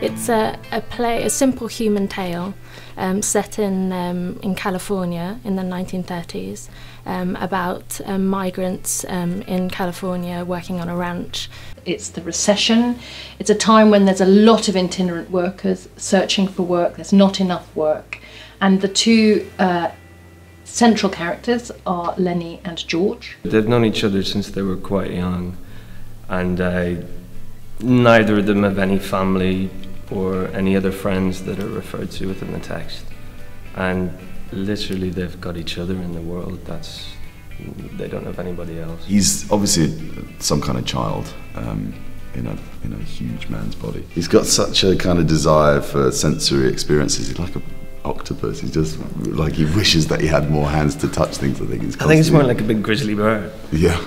It's a play, a simple human tale set in California in the 1930s about migrants in California working on a ranch. It's the recession. It's a time when there's a lot of itinerant workers searching for work. There's not enough work. And the two central characters are Lennie and George. They've known each other since they were quite young, and neither of them have any family or any other friends that are referred to within the text. And literally they've got each other in the world. They don't have anybody else. He's obviously some kind of child in a huge man's body. He's got such a kind of desire for sensory experiences. He's like an octopus. He's just like, he wishes that he had more hands to touch things. I think it's more like a big grizzly bear. Yeah.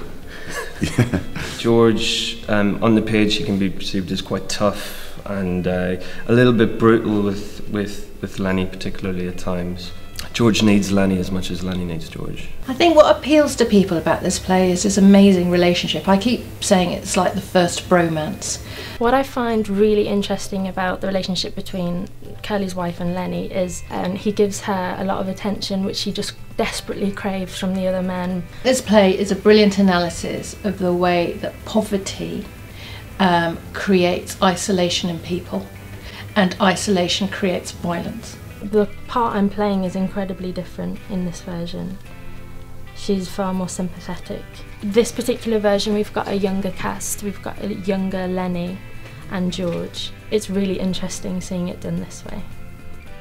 Yeah. George, on the page, he can be perceived as quite tough and a little bit brutal with Lennie, particularly at times. George needs Lennie as much as Lennie needs George. I think what appeals to people about this play is this amazing relationship. I keep saying it's like the first bromance. What I find really interesting about the relationship between Curley's wife and Lennie is he gives her a lot of attention which she just desperately craves from the other men. This play is a brilliant analysis of the way that poverty creates isolation in people, and isolation creates violence. The part I'm playing is incredibly different in this version. She's far more sympathetic. This particular version, we've got a younger cast. We've got a younger Lennie and George. It's really interesting seeing it done this way.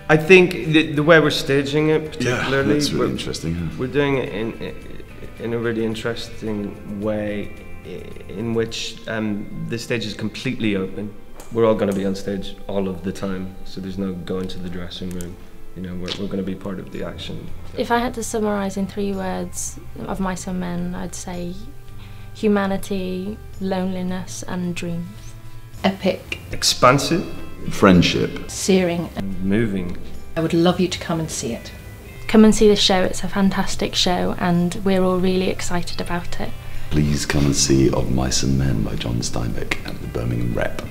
I think the way we're staging it, particularly, yeah, that's really interesting. Yeah. We're doing it in a really interesting way, in which the stage is completely open. We're all going to be on stage all of the time, so there's no going to the dressing room. You know, we're going to be part of the action. If I had to summarise in 3 words of Mice and Men, I'd say humanity, loneliness and dreams. Epic. Expansive. Friendship. Searing. And moving. I would love you to come and see it. Come and see the show. It's a fantastic show and we're all really excited about it. Please come and see Of Mice and Men by John Steinbeck at the Birmingham Rep.